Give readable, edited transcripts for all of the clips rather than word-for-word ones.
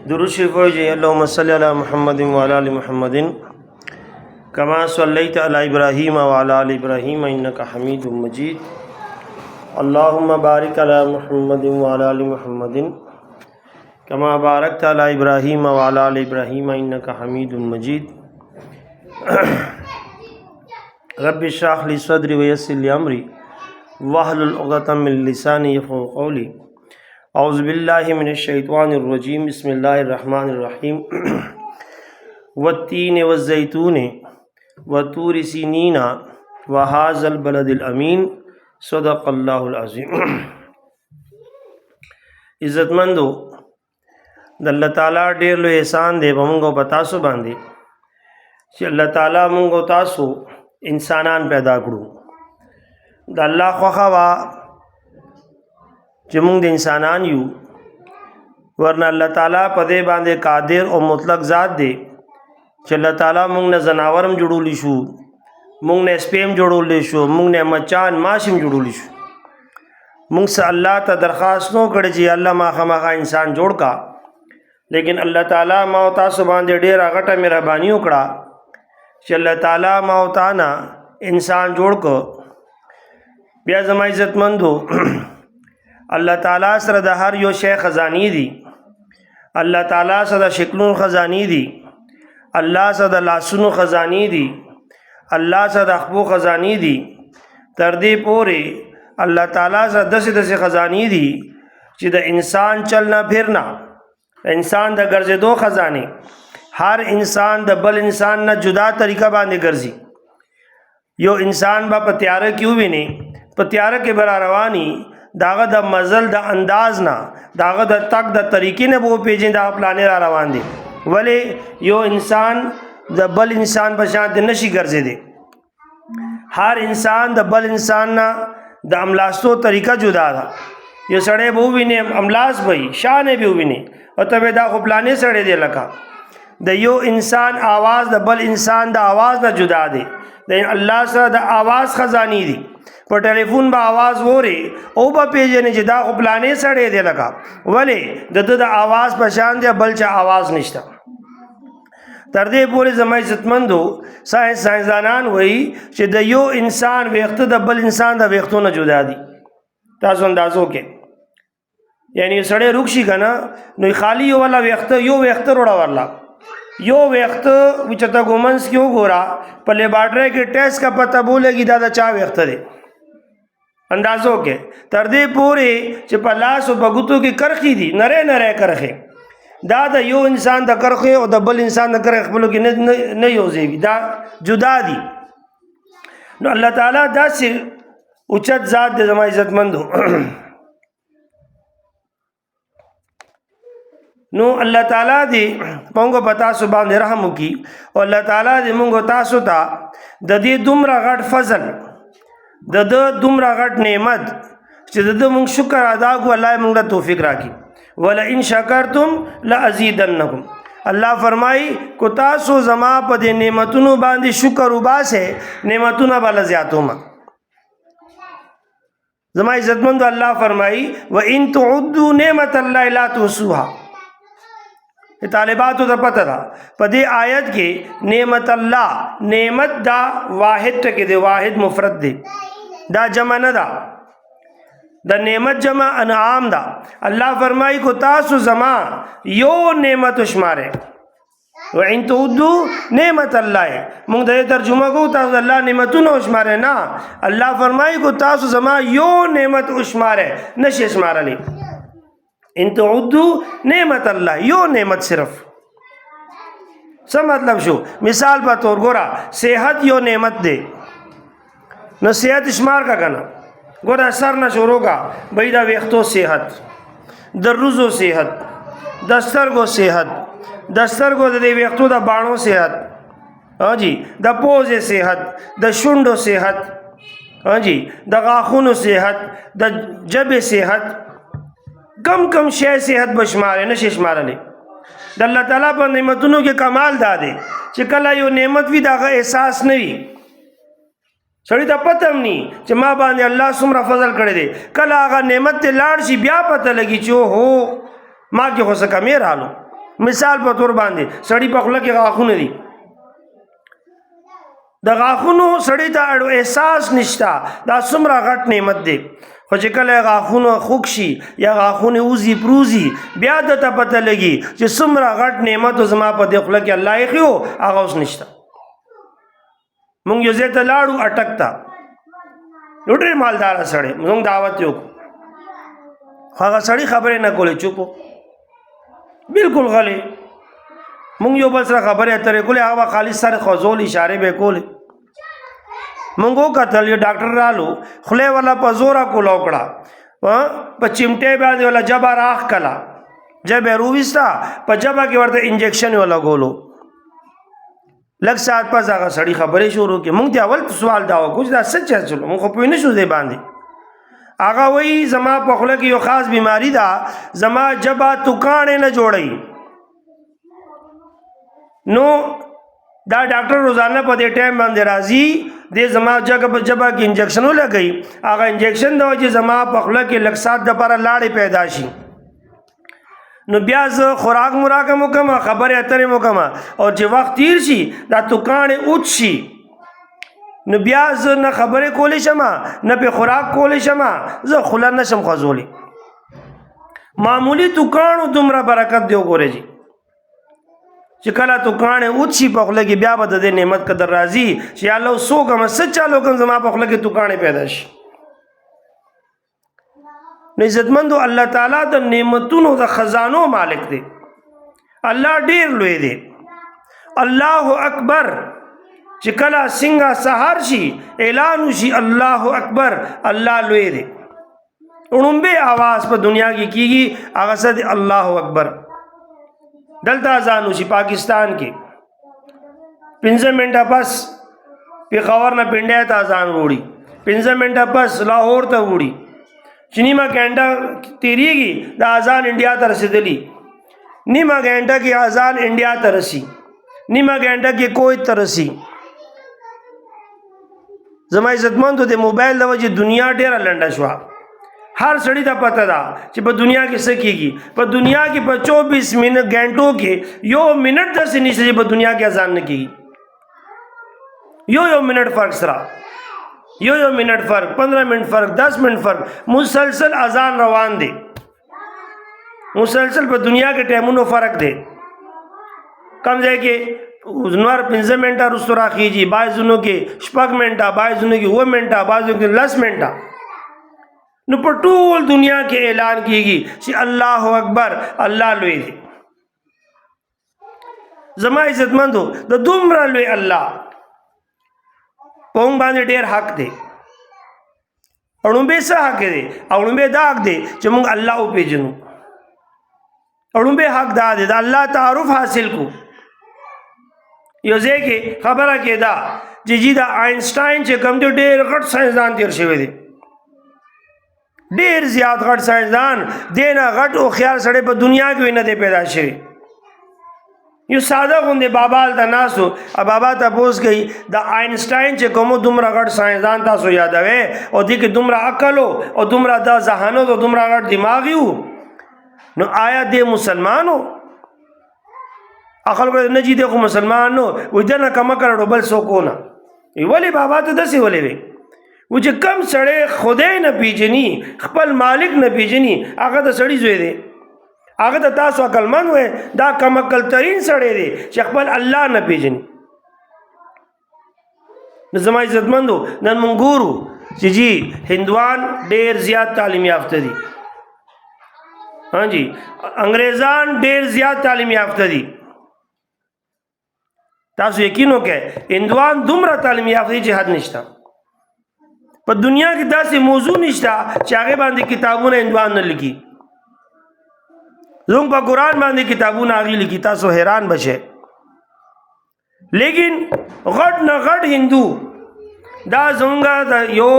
درود شریف وایي اللهم صل علی محمد وعلى ال محمد كما صليت على ابراهيم وعلى ال ابراهيم انك حميد مجيد اللهم بارك على محمد وعلى ال محمد كما باركت على ابراهيم وعلى ال ابراهيم انك حميد مجيد رب اشرح لي صدري ويسر لي امري واحلل عقدة من لساني يفقهوا قولي اعوذ باللہ من الشیطان الرجیم بسم اللہ الرحمن الرحیم والتین والزیتون وطور سینین وهذا البلد الامین صدق اللہ العظیم. عزت مندو د الله تعالی ډیر لوی احسان دی په موږ په تاسو باندې چې الله تعالی موږ تاسو انسانان پیدا کړو. د الله خوښه وا چې موږ د انسانان یو، ورنه الله تعالی په دې باندې قادر او مطلق ذات دی چې الله تعالی موږ نه زناورم جوړولی شو، موږ نه سپیم جوړولی شو، موږ نه مچان ماشم جوړولی شو. موږ سره الله ته درخواست نو کړی چې الله ما خامخا انسان جوړ کا، لیکن الله تعالی ما او تاسو باندې ډېره غټه مهرباني وکړه چې الله تعالی ما او تا نه انسان جوړ کو. بیا زما عزتمندو الله تعالی سره د هر یو شی خزانی دي، الله تعالی سره د شکلونو خزانی دي، الله سره د لاسونو خزانی دي، الله سره د خپو خزانی دي، تر دې پورې الله تعالی سره داسې خزانی دي چې د انسان چلنا پھرنا، انسان د ګرځېدو خزانه، هر انسان د بل انسان نه جدا طریقه باندې ګرځي. یو انسان با په تیاره کې وویني، په تیاره کې بر رواني، داغه د مزل د انداز نه، داغه د تک د طریقې نه به پیژنې دا پلانې را روان دي. ولی یو انسان د بل انسان په شان نشي ګرځېدی. هر انسان د بل انسان نه د املاستو طریقه جدا ده. یو سړی به وویني املاس به وي، شانې به وویني او ته به دا خو پلانې سړی دی. لکه د یو انسان آواز د بل انسان د آواز نه جدا دی. د الله سره د آواز خزانی دي. په ټلیفون به آواز ووري او به پیژنې چې دا خو پلانې سړی دی. لکه ولې د آواز په شان دی، بل چا آواز نشته. تر دې پورې زما عزتمندو ساینسدانان وایي چې د یو انسان ویښته د بل انسان د ویښتو نه جدا دي. تاسو اندازو کې یعنی سړی روغ شي که نه نو خالی یو والا ویښته یو ویښته روړه ورله، یو ویښته وچته ګومنس کې وګوره، په لیبارټرۍ کې ټیسټ کا پته بولېږي دا د چا ویښته دی. اندازو کې تر دې پورې چې په لاس او په ګوتو کې کرخې دي، نری نری کرخې، دا د یو انسان د کرخې او د بل انسان د کرخې خپلو کې نه یوځېږي، دا جدا دي. نو الله تعالی داسې اوچت ذات دی زما عزتمندو. نو الله تعالی دې مونږ په تاسو باندې رحم وکړي او الله تعالی دې مونږ تاسو ته د دې دومره غټ فضل، د دومره غټ نعمت چې د مونږ شکر ادا کړو، الله مونږ ته توفیق راکړي. ولئن شکرتم لازیدنکم. الله فرمایي کو تاسو زما په دې نعمتونو باندې شکر وباسه، نعمتونه بل زیاتوم. زما عزتمند الله فرمایي وان تعدوا نعمت الله لا تحصوها. طالباتو ته پته ده په دې آیت کې نعمت الله، نعمت دا واحد ټکی دی، واحد مفرد دی، دا جمع نه ده. د نعمت جمع انعام ده. الله فرمایي کو تاسو زما یو نعمت شماره، وان تعدوا نعمت الله، موږ د ترجمه کوو تاسو الله نعمتونه شماره نه. الله فرمایي کو تاسو زما یو نعمت شماره نشي شمارلی. ان تعدوا نعمت الله، یو نعمت صرف. څه مطلب شو؟ مثال په تور ګوره صحت یو نعمت دی، نو صحت شمار کا کنه ګوره سر نه شروع کا بھئی دا ویختو صحت، د روزو صحت، د سترګو صحت، د سترګو د ویختو د باڼو صحت، ہاں جی د پوزې صحت، د شونډو صحت، ہاں جی د غاښونو صحت، د جبې صحت، کم کم شی صحت بشماره نشي شمارلی. د الله تعالی په نعمتونو کې کمال دا دی چې کله یو نعمت وي دغه احساس نه وي، سړی ته پته هم ني چې ما باندې الله څومره فضل کړی دی. کله هغه نعمت ته لاړ شي بیا پته لګي چې هو ما کې خو څه کمې رالو. مثال په تور باندې سړی په خوله کې غاښونه دي، د غاښونو سړی ته احساس نشته دا څومره غټ نعمت دی، خو چې کله غاښونه خوږ شي یا غاښونه وزي پروزي بیا درته پته لګي چې څومره غټ نعمت زما په دې خوله کې الله ایښی و هغه اوس نشته. مونږ یو ځای ته لاړو اټک ته، یو ډېر مالداره سړی، مونږ دعوت یې وکړو، خو هغه سړی خبرې نه کولې، چوپ و بلکل غلی. مونږ یو بل سره خبرې اترې کولې، هغه خالص سره خوځول اشارې به کولې. مونږ وکتل یو ډاکټر رالو، خولې والا په زوره کوله وکړه، په چمټې باندې والا جبه راخ کله جبه روویسته په جبه کې ورته انجیکشن ولګولو. لږ ساعت پس هغه سړي خبرې شروع کړې. مونږ ته اول سوال دا وکړو چې دا څه چلو، مونږ خو پوه نه شو دې باندې. هغه وایي زما په خوله کې یو خاص بیماری ده، زما جبه توکاڼې نه جوړوي، نو دا ډاکټر روزانه په دې ټایم باندې راځي، دې زما جبه کې انجیکشن ولګوي، هغه انجیکشن دا چې زما په خوله کې لږ ساعت دپاره لاړې پیدا شي، نو بیا زه خوراک مراکم وکم، خبرې اترې وکم، او چې وخت تیر شي دا توکاڼې اوچ شي، نو بیا زه نه خبرې کولی شم نه پې خوراک کولی شم، زه خوله نشم خوځولی. معمولی توکاڼو دومره برکت دی وګورئ جي، چې کله توکاڼې اوچ شي په خوله کې بیا به د دې نعمت قدر راځي چې یا الله څوک هم څه چالو کوم زما په خوله کې توکاڼې پیدا شي. نو عزتمندو الله تعالی د نعمتونو د خزانو مالک دی، الله ډیر لوی دی. الله اکبر چې کله څنګه سحر شي اعلان وشي الله اکبر، الله لوی دی. اړومبه आवाज په دنیا کې کیږي هغه څه دی الله اکبر. دلته اذان وشي پاکستان کې 15 منټه پس پېښور نه پنډیا ته اذان وړي، 15 منټه پس لاهور ته وړي، چې نیمه ګنټه تیریږي د اذان انډیا ته رسېدلی، نیمه ګنټه کې اذان انډیا ته رسي، نیمه ګنټه کې کویت ته رسي. زما عزتمندو د موبایل د وجې دنیا ډېره لنډه شوه. هر سړی ته پته ده چې په دنیا کې څه کېږي. په دنیا کې په 24 غنټو کې یو منټ داسې نشته چې په دنیا کې اذان نه کېږي. یو منټ فرق سره، یو منټ فرق، 15 منټ فرق، 10 منټ فرق، مسلسل اذان روان دی. مسلسل په دنیا کې ټایمونو فرق دی. کم ځای کې نور 15 منټه وروسته راخیږي، بعضونو کې 6 منټه، بعضونو کې 9 منټه، بعضونو کې 10 منټه. نو په ټول دنیا کې اعلان کیږي چې الله اکبر، الله لوی دی. زما عزتمندو د دومره لوی الله په موږ باندې ډېر حق دی. اړومبې څه حق دی؟ اړومبې دا حق دی چې موږ الله وپېژنو. اړومبې حق دا دی د الله تعارف حاصل کو. یو ځای کې خبره کېده چې جی دا آینسټاین چې کوم دی ډېر غټ ساینسدان تېر شوی دی، ډېر زیات غټ ساینسدان، دی نه غټ هوښیار سړی په دنیا کې نه دی پیدا شوی. یو ساده غوندې بابا هلته ناست و، بابا تپوس کوي د آینسټاین چې کوم دومره غټ ساینسدان تاسو یادوئ او دې کې دومره عقل او دومره دا ذهانت او دومره غټ دماغ و، نو آیا دی مسلمان و؟ خلکو نه جي دی خو مسلمان نو، وایي ده نه کمه کړه بل څوک نه. ولې بابا ته داسې ولې وی؟ و چې کم سړی خدای نه پیژني، خپل مالک نه پیژني، هغه د سړي زوی دی. هغه ته تاسو عقلمند وای، دا کم عقل ترین سړی دی چې خپل الله نه پیژني. نو زما عزتمندو نن موږ ګورو چې جی هندوان ډېر زیات تعلیم یافته دي، ہاں جی انګریزان ډېر زیات تعلیم یافته دي. تاسو یقین وکړئ هندوان دومره تعلیم یافته دي چې حد نشته. په دنیا کې داسې موضوع نشته چې هغې باندې کتابونه هندوان نه لیکي. زموږ په قرآن باندې کتابونه هغې لیکي، تاسو حیران بشئ. لیکن غټ نه غټ هندو دا زموږ د یو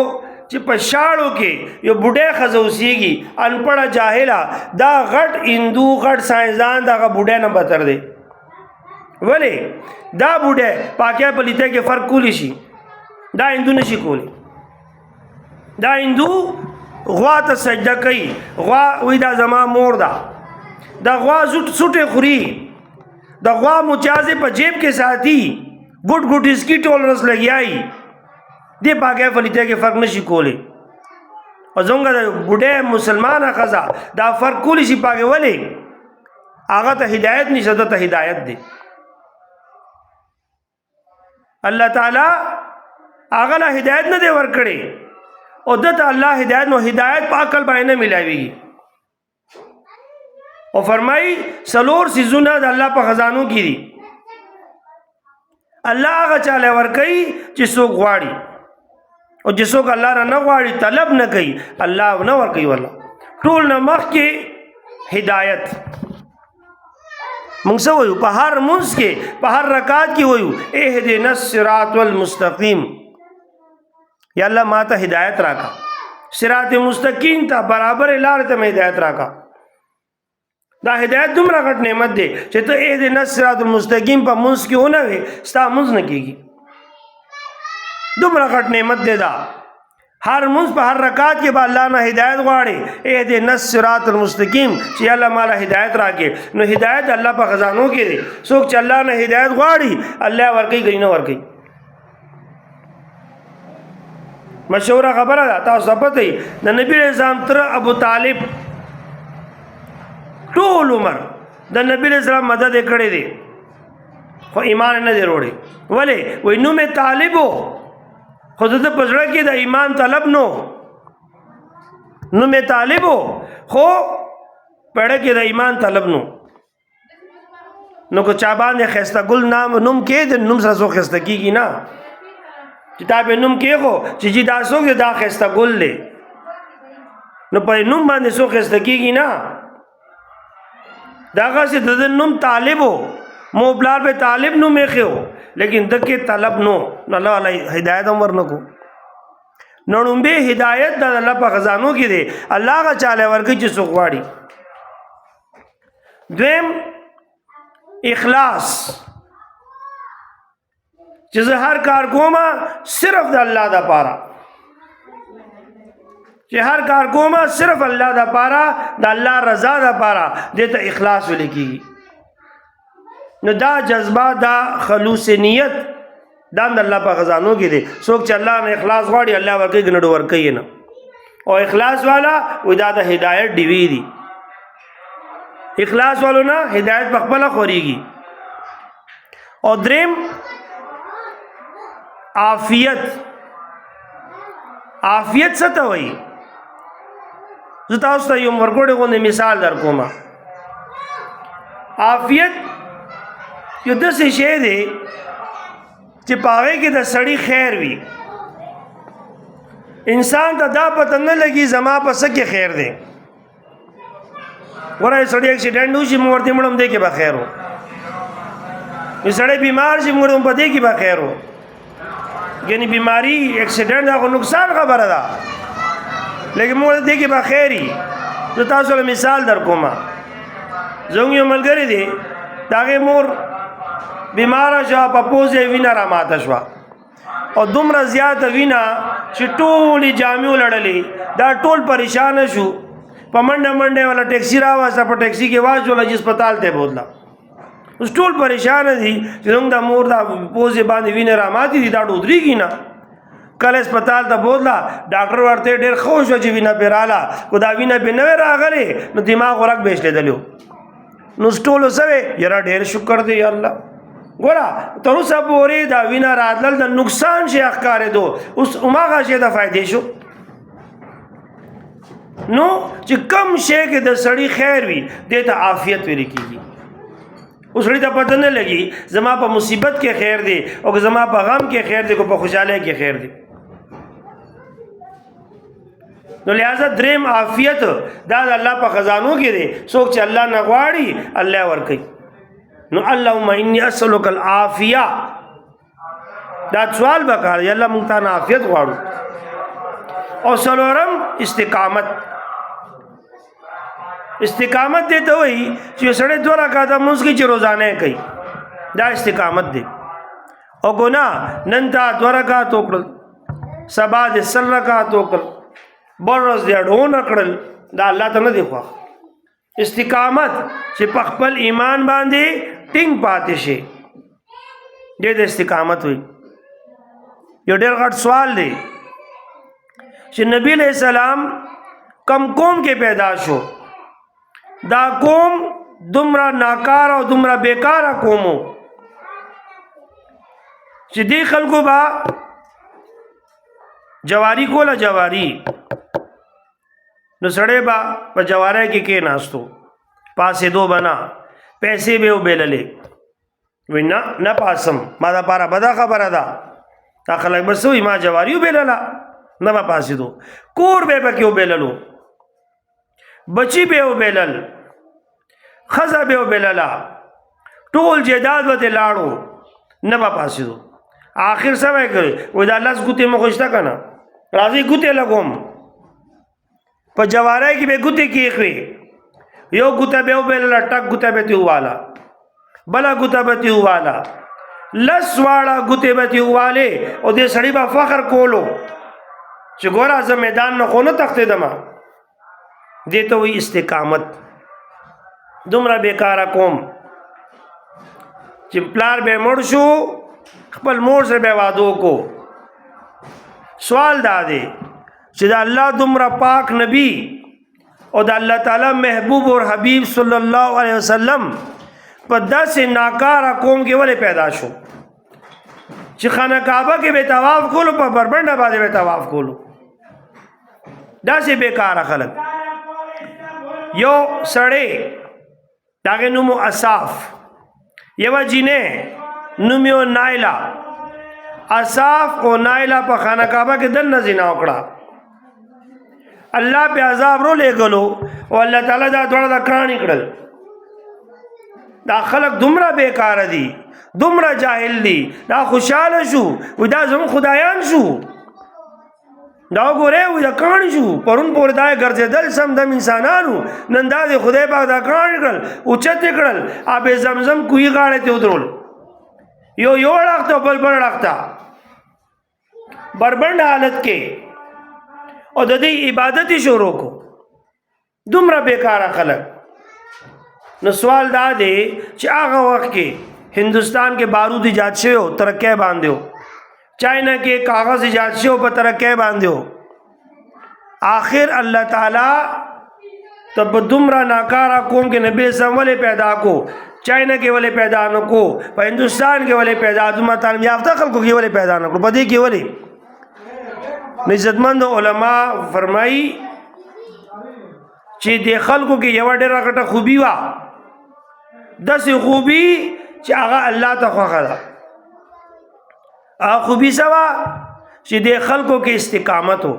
چې په شاړو کې یو بوډۍ ښځه اوسېږي انپړه جاهله، دا غټ هندو غټ ساینسدان د هغه بوډۍ نه بدتر دی. ولې؟ دا بوډۍ پاکۍ پلیتۍ کې فرق کولی شي، دا هندو نشي کولی. دا هندو غوا ته سجده کوي، غوا وایي دا زما مور ده، دا غوا سوټې خوري، د غوا مچازې په جیب کې ساتي ګډ ګډ اسکی ټول رس لګیایي دې پاګه فلیته کې فرق نشي کولی او زموږ د بوډه مسلمانه ښځه دا فرق کولی شي پاګه ولې هغه ته هدایت نشته ته هدایت دی الله تعالی هغه له هدایت نه دی ورکړي او دته الله هدایت نو هدایت په عقل باندې نه ملاويږي او فرمای سلور سيزونه د الله په خزانو کې دي الله هغه چاله ورکړي چې څوک غواړي او چې څوک الله را نه غواړي طلب نه کوي الله نه ورکړي والله ټول نه مخ کې هدایت موږ وایو په هر منځ کې په هر رکعت کې وایو اهدنا الصراط المستقيم یا الله ماته هدایت راکا صراط مستقیم ته برابر لار ته هدایت راکا دا هدایت دومره غټ نعمت دی چې ته اهدنا الصراط المستقیم په منځ کې ونه وي ستا منځ نه کېږي دومره غټ نعمت دی دا هر منځ په هر رکعت کې به الله نه هدایت غواړي اهدنا الصراط المستقیم چې الله مالا هدایت راکې نو هدایت الله په خزانو کې دی څوک چې الله نه هدایت غواړي الله ورکوي کوي نه ورکوي مشهوره خبره ده تاسو ته پته د نبی رسول تر ابو طالب ټول عمر د نبی رسول مدد کړي دي خو ایمان نه دی وروړي ولې وای نو مې طالبو خو د پزړه کې د ایمان طلب نو مې طالبو خو پړه کې د ایمان طلب نو کو چا باندې خسته ګل نام نوم کې د نوم سره سو خسته کیږي نه کتاب نوم کې خو چې جی دا سو دا خسته ګل له نو په نوم باندې سو خسته کیږي نه داغه سے د نوم طالبو مو بلار په طالب نو میخو لیکن دکې طلب نو الله علی هدایت امر نکو نو به هدایت د الله په خزانو کې دی الله غا چاله ورګي چې سوغواړي دویم اخلاص چې زه هر کار کوم صرف د الله د پاره چې هر کار کوم صرف الله د پاره د الله رضا د پاره دته اخلاص ولیکي نو دا جذبه دا خلوص نیت دا د الله په خزانو کې دي څوک چې الله نه اخلاص غواړي الله ورکوي ګنډو ورکوي نه او اخلاص والا ودا د هدایت دی وی دي اخلاص والو نه هدایت په خپل خوريږي او دریم عافیت څه ته وایي زه تاسو ته یو ورګوډه غو مثال در کوم عافیت یو داسې شی دی چې پاوې کې د سړی خیر وي انسان ته دا پته نه لګي زما په څه کې خیر دی ورای سړی اکسیډنټ وشي مورته مړم دی کې به خیر وو سړی بیمار شي مړم په دې کې به خیر وو یعنی بیماری اکسیډنټ دا نقصان خبره ده لیکن موږ دې کې به خیری زه تاسو له مثال در کوم زموږ یو ملګری دی داغه مور بیمار شو په پوزه وینا را ماته شو او دومره زیات وینا چې ټولې جامعو لړلې دا ټول پریشان شو په منډه والا ټیکسی راوسته په ټیکسی کې واځول چې هسپتال ته بوتلا اوس ټول پریشان دي چې څنګه د مور دا پوزه باندې وینا را ماتي دي دا ډودريږي نه کله هسپتال ته بوتلا ډاکټر ورته ډېر خوش و چې وینا پیراله کو دا وینا به نه راغلي نو دماغ ورک بهشته دلو نو ټول سوي یاره ډېر شکر دی الله ګورا تر اوسه پورې دا وینا راتل د نقصان شي اخکارې دو اوس اوماغه شي د فائدې شو نو چې کم شي کې د سړی خیر وي دته عافیت ویل کیږي اوس لري ته پته نه لګي زما په مصیبت کې خیر دی او زما په غم کې خیر دی کو په خوشاله کې خیر دی نو لہذا دریم عافیت دا الله په خزانو کې دی څوک چې الله نه غواړي الله ورکي نو اللهم انی اسالک العافیه دا سوال وکړ یا الله مونږ ته عافیت غواړو او سلورم استقامت دې ته وایي چې سړی 2 رکعات مونږ کې چې روزانه کوي دا استقامت دی او ګنا نن تا 2 رکعات وکړل سبا دې 3 رکعات وکړل برز دې ډونه کړل دا الله ته نه دی خو استقامت چې په خپل ایمان باندې ټینګ پاتې شي. دې د استقامت وي. یو ډېر غټ سوال دی چې نبی علیہ السلام کم قوم کې پیدا شو. دا قوم دومره ناکار او دومره بیکاره قومو چې دې خلکو با جواری کوله. جواری نو سړی با په جواری کې ناستو، پاسې دو بنا پیسې به وبېللې. وی نه پاسم، ما دا پاره بده خبره ده. دا خلک بس وي ما جواری وبېلله، نه به پاسې دو. کور به پکې وبېللو، بچی به وبېلل، ښځه به وبېلله، ټول جیداد به ترې لاړو، نه به پاسې دو. آخر څه به یې کړی؟ وایي دا لس ګوتې مو خو شته که نه، راځئ ګوتې لګوم. په جواری کې به ګوتې کېښوې، یو ګوته به وبېلله، ټک ګوته به ترې وواله، بله ګوته به ترې وواله، لس واړه ګوتې به ترې ووالې. او دې سړي به فخر کولو چې ګوره زه میدان نه خو نه تښتېدمه. دې ته وایي استقامت. دومره بیکاره قوم چې پلار به مړ شو، خپل مور سره به واده وکړو. سوال دا دی چې د الله دومره پاک نبی او د الله تعالی محبوب اور حبیب صلی الله علیه وسلم په داسې ناکاره قوم کې ولې پیدا شو چې خانه کعبه کې به طواف کولو، په بربنډه باندې به طواف کولو. داسې بیکاره خلک. یو سړی داغه نوم اصاف، یو جینې نوم یو نایلا. اصاف او نایلا په خانه کعبه کې دنه زنا وکړه. الله په عذاب رو لګلو او الله تعالی دا دوړه د کړانی کړل. دا خلک دومره بیکار دي، دومره جاهل دي. دا خوشاله شو و دا زمون خدایان شو، دا وګوره و دا کړانی شو. پرون پورې دا ګرځېدل سم د انسانانو، نن دا د خدای پاک دا کړانی کړل، اوچت کړل. آب زمزم کوی غاړه ته ودرول، یو اړخته بل اړخته بربند حالت کې، او د دې عبادت شروع کو. دومره بیکاره خلک. نو سوال دا دی چې هغه وخت کې هندوستان کې بارود ایجاد شوی و، ترقی باندې و. چائنا کې کاغذ ایجاد شوی و، په ترقی باندې و. آخر الله تعالی تب دومره ناکاره قوم کې نبی اسلام ولې پیدا کو، چائنا کې ولې پیدا نه کو، په هندوستان کې ولې پیدا، دومره تعلیم یافته خلکو کې ولې پیدا نه کړو، په دې کې ولې؟ عزتمند علما فرمایي چې د خلکو کې یو ډېره غټه خوبي وه، داسې خوبي چې هغه الله ته خوښه ده. هغه خوبي څه وه چې د خلکو کې استقامت و.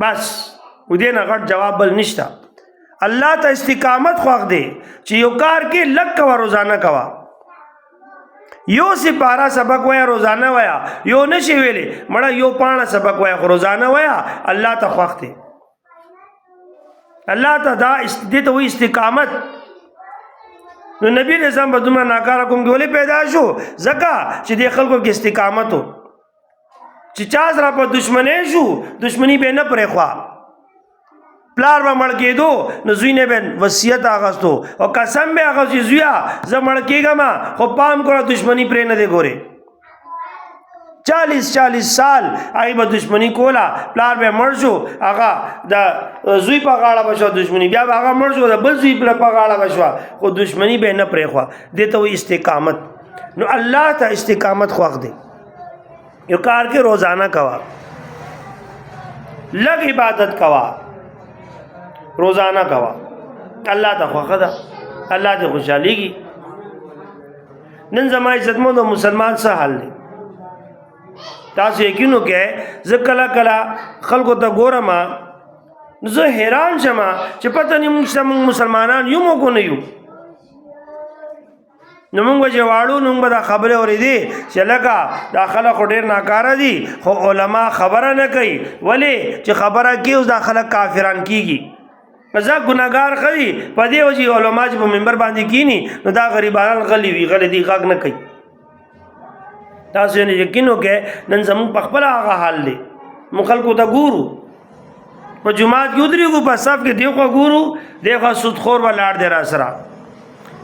بس و دې نه غټ جواب بل نشته. الله ته استقامت خوښ دی چې یو کار کې لږ کوه، روزانه کوه. یو سپاره سبق ویا روزانه ویا، یو نشي ویلې مړه یو پاڼه سبق ویا خو روزانه ویا. الله ته خوښ دی. الله ته دا دې ته وایي استقامت. نو نبی نظام په دومره ناکاره قوم کې ولې پیدا شو؟ ځکه چې دې خلکو کې استقامت و. چې چا سره په دشمنۍ شو، دشمني به نه پرېښوه. پلار به مړ کېدو نو زوی نه به وصیت اخیستو او قسم به اخیست چې زویه زه مړ کېږم خو پام کړه دشمني پرې نه دی ګورې. 40 سال هغې به دشمني کوله. پلار به مړ شو، هغه د زوی په غاړه به شوه دشمني، بیا به هغه مړ شو د بل زوی په غاړه به شوه، خو دشمني به نه پرېښوه. دې ته وایي استقامت. نو الله ته استقامت خوښ دی. یو کار کې روزانه کوه، لږ عبادت کوه، روزانه کوه، الله ته خوښه ده، الله ته خوشحالېږي. نن زما عزتمندو مسلمان څه حال دی؟ تاسو یقین وکړئ زه کله کله خلکو ته ګورم نو زه حیران شم چې پته نه موږ مسلمانان یو موږ نه یو. نو موږ چې واړو نو موږ دا خبرې اورېدې چې لکه دا خلک خو ډېر ناکاره دي، خو علما خبره نه کوي. ولې چې خبره کوي اوس دا خلک کافران کېږي. زه ګناهګار ښه دي په دې وجې علما چې په منبر باندې کښېني نو دا غریبان غلي وي، غلي دي، غږ نه کوي. تاسو یقین وکړئ نن زموږ په خپله هغه حال دی. موږ خلکو ته ګورو، په جومات کې ودرېږو، په صف کې دی خوا ګورو، دی خوا سودخور ولاړ دی را سره،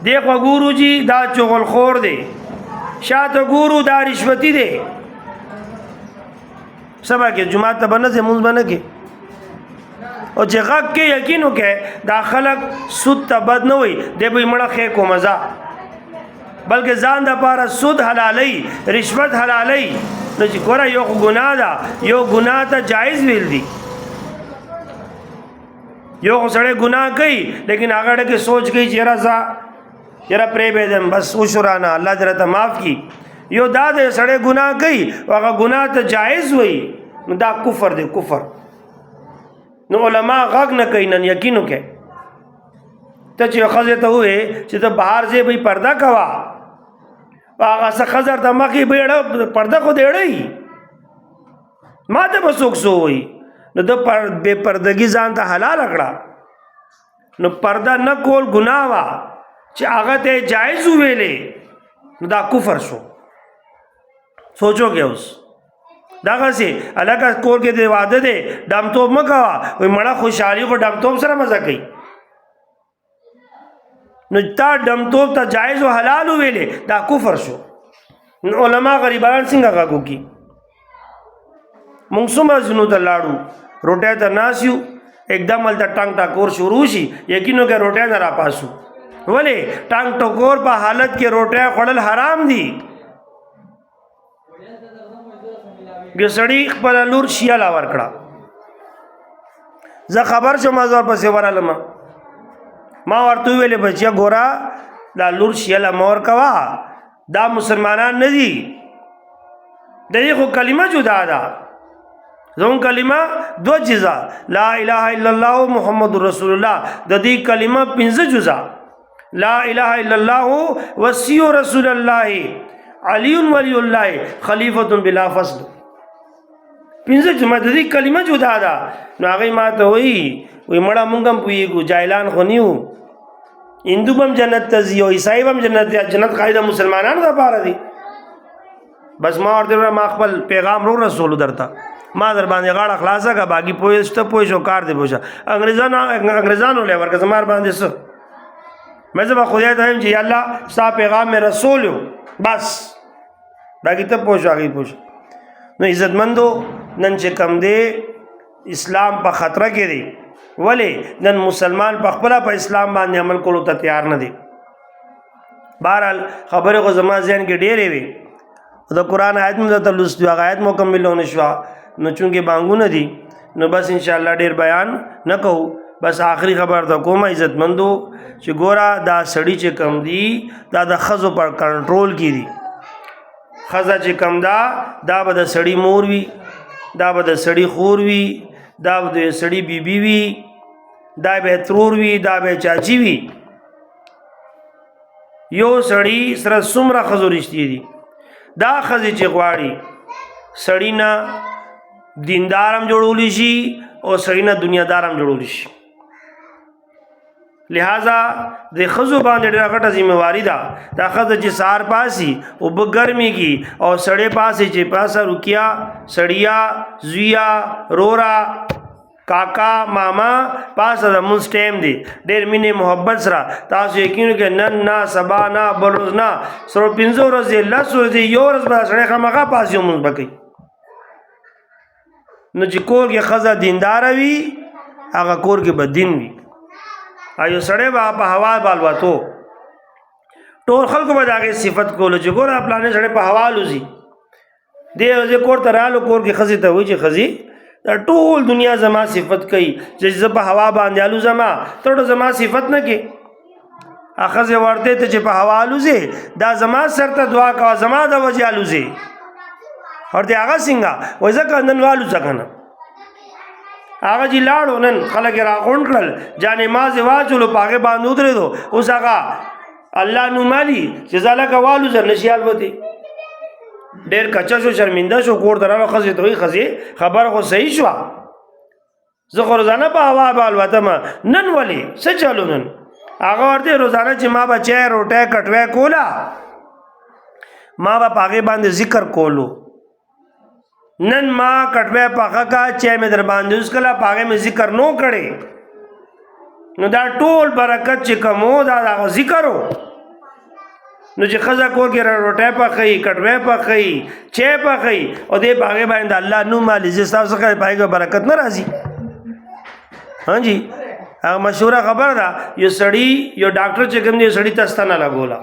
دیکھو ګورو جی دا چغل خور دی، شاته ګورو دا رشوتی دی. سبا کې جمعه ته بنه مونږ بنه کې او چې غږ کې یقین وکړي دا خلک سود ته بد نه وي دی به مړه خې کو مزه، بلکې ځان د پاره سود حلالي رشوت حلالي. نو چې ګوره یو ګناه ده، یو ګناه ته جایز ویل دي. یو خو سړی ګناه کوي لیکن هغه ډکه سوچ کوي چې راځه یاره پرې بېدم بس وشورانه الله دې راته معاف کړي. یو دا د سړی ګناه کوي هغه ګناه ته جایز وي، نو دا کفر دی کفر. نو علما غږ نه کوي، نن یقین وکړي ته چې ښځې ته ووایې چې ته بهر ځې بھئی پرده کوه، هغه څه ښځه ته مخې بیړه پرده خو دې اړوي ما ته به څوک څه ووایي. نو د بې پردګي ځان ته حلال کړه. نو پرده نه کول ګناه وه چې هغه ته جایز وویلې، نو دا کفر شو. سوچو کې اوس دغسې هلکه کور کې د واده دی ډمتوب مه کوه، وایي مړه خوشحالي خو ډمتوب سره مزه کوي. نو تا ډمتوب ته جایز و حلال وویلې دا کفر شو. نو علما غریبان څنګه غږ وکړي؟ مونږ څومره ځینو ته لاړو روټۍ ته ناست یو एकदम هلته ټنګ ټکور شروع شي یقین وکړه روټۍ نه راپاسو. ولې ټنګ ټکور په حالت کې روټۍ خوړل حرام دي. یو سړي خپله لور شیله ورکړه، زه خبر شوم زه ورپسې ورغلم، ما ورته وویلې بچیه ګوره دا لور شیله مه ورکوه، دا مسلمانان نه دي، د دې خو کلمه جدا ده. زموږ کلمه دو جزا لا اله الا الله محمد رسول الله، د دې کلمه 15 جزا لا اله الا الله وصی رسول الله علی ولی الله خلیفۃ بلا فصل. 15 جمعه د دې کلمه جدا ده. نو هغه ما ته وی مړه مونږ هم پوهیږو جاهلان خو نیو، هندو هم جنت ته ځي او عیسائی هم جنت ته. جنت قاعده مسلمانانو لپاره دی. بس ما ورته ما خپل پیغام رو رسول درته ما در باندې غاړه خلاصه کا باقي پوهشته پوه شو کار دی پوښه انګریزانو له ورکه زمار باندې څه مې زما خدای ته هم چې الله ستا پیغام مې رسول یو بس باقي ته پوه شو هغه پوښ. نو عزتمندو نن چې کم دی اسلام په خطر کې دی، ولی نن مسلمان په خپل په اسلام باندې عمل کولو ته تیار نه دی. بهرحال خبره خو زما ذهن کې ډېرې وي، د قرآن آیت مې درته لوستي هغه آیت مکمل ونه شوه. نو چونکې بانګونه دي نو بس انشاءالله ډېر بیان نه کوو. بس آخري خبر ته کوم عزتمندو چې ګوره دا سړي چې کم دي دا د ښځو پر کنټرول کې دي. ښځه چې کم ده دا به د سړي مور وي، دا به د سړي خور وي، دا به د سړي بیبي وي، دا به ترور وي، دا به چاچی وي. یو سړي سره څومره ښځو رشتې دي. دا ښځې چې غواړي سړي نه دیندارم جوړولی شي او سړي نه دنیادارم جوړولی شي. لہذا د ښځو باندې ډېره غټه ذمہواري ده. دا ښځه چې سهار پاسي اوبه ګرمې کي او سړی پاسي چې پاسه رکیا سړیا زویا رورا کاکا ماما پاسه د مونځ ټایم دی ډېر مینې محبت سره تاسو یقین وکړئ نن نه سبا نه بل ورځ نه سره 15 ورځې 10 ورځې یو ورځ به سړی خامخا پاسي مونځ به کوي. نو چې کور کې ښځه دینداره وي هغه کور کې به دین وي. ایو سړی به په هوا بالوتو ټول خلکو به د هغې صفت کولو چې ګوره پلانې سړی په هوا الوځي. دې ورځې کور ته رالو کور کې ښځې ته وایي چې ښځې دا ټول دنیا زما صفت کوي چې زه په هوا باندې الوځم ته زما صفت نه کې. ښځې ورته ته چې په هوا الوځې دا زما سر ته دعا کوه زما د وجې الوځې. ورته هغه څنګه وایي ځکه نن والوځه که نه هغه چې لاړو نن خلک یې راغونډ کړل جانماز یې واچولو په هغې باندې ودرېدو. اوس هغه الله نومالي چې زه لکه والوځه نشي الوتې. ډېر کچه شو شرمنده شو کور ته راغلو ښځې ته وایي ښځې خبره خو صحیح شوه زه خو روزانه په هوا به الوتم نن ولې څه چلو نن. هغه ورته روزانه چې ما به چای روټۍ کټوی کوله ما به په هغې باندې ذکر کولو. نن ما کټوی پخه کا چای مې در باندې وڅښله په هغې مې ذکر نو کړی. نو دا ټول برکت چې کوم و دا د هغه ذکر و نو چې ښځه کور کې روټۍ پخوي کټوۍ پخوي چای پخوي او دې په هغې باندې د الله نوم مالي ستاسو څخه په هغې کې برکت نه راځي ها جی هغه مشهوره خبره ده یو سړي یو ډاکټر چې کوم دی یو سړي ته ستنه لګوله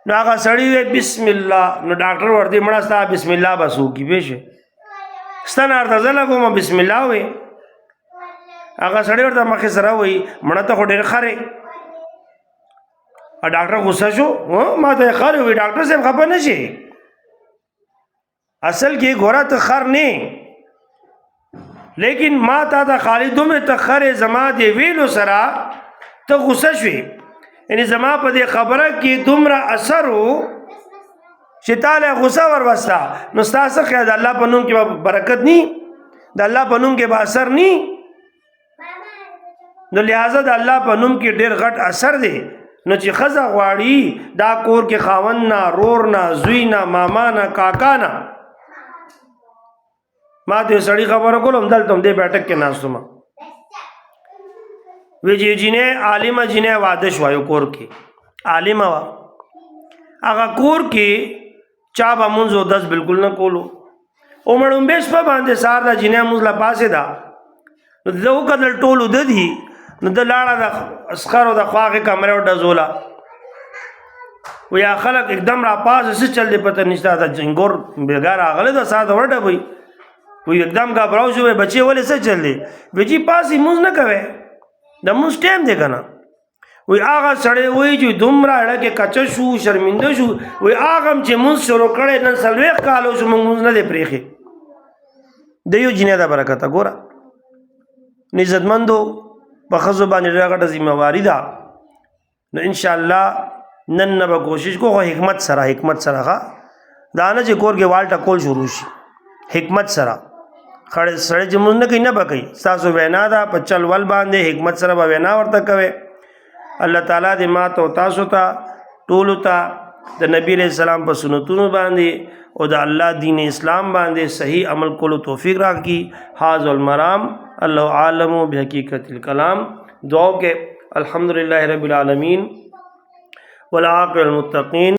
نو هغه سړي وی بسم الله نو ډاکټر ورته مړه ستا بسم الله بس وکړي پوه ستنه ورته زه لګوم بسم الله وی هغه سړی ورته مخې سره وایي مړه ته خو ډېر خرې ډاکټر غوسه شو ما ته یې خر وي ډاکټر صاحب خفه نه شي اصل کې ګوره ته خر نه لیکن ما تا ته خالي دومره ته خرې زما دې ویلو سره ته غوسه شوې یعنې زما په دې خبره کې دومره اثر و چې تا له غوسه وروسته نو ستا څه خیال د الله په نوم کې به برکت نی د الله په نوم کې به اثر نی نو لہذا د الله په نوم کې ډېر غټ اثر دی نو چې ښځه غواړي دا کور کې خاوند نه رور نه زوی نه ماما نه کاکا نه ما ته سړی خبره کولم دلته هم دې بیٹک کې ناست وم وی چې جینۍ عالمه جینۍ واده شوه یو کور کې عالمه وه هغه کور کې چا به مونځ او دس بالکل نه کولو عمر اونبې شپه باندې سهار د جینۍ مونځ له پاسېده نو زه وکتل ټول وده دي نو د لاړه د اسخرو د خواغې کمرې وډزوله ویا خلک एकदम را پاسه څه چل دی پته نشته دا جنګور بیګا راغلی د ساعت وډبوي وی एकदम غبراو شو بچي ولې څه چل دی وی جی پاسې مونځ نه کوي د مونځ ټایم دی که نه وی هغه سړی وایي چې دومره اړه کې کچه شو شرمنده شو وی هغه هم چې مونځ شروع کړی نن 40 کالو شو مونږ مونځ نه دی پرېښی د یو جینۍ د برکته ګوره نو عزتمندو په ښځو باندې ډېره غټه ذمهواري ده نو انشاءالله نن نه به کوشش کو خو حکمت سره دا نه چې کور کې وال ټکول شروع شي حکمت سره سړی چې مونځ نه کوي نه به کوي ستاسو وینا ده په چل ول باندې حکمت سره به وینا ورته کوئ الله تعالی دې ما ته او تاسو ته ټولو ته د نبی علیہ السلام په سنتونو باندې او د الله دین اسلام باندې صحیح عمل کولو توفیق راکړي حاذ المرام اللہ عالم بحقیقت الکلام دعاؤں کے الحمدللہ رب العالمین والعاقبۃ للمتقین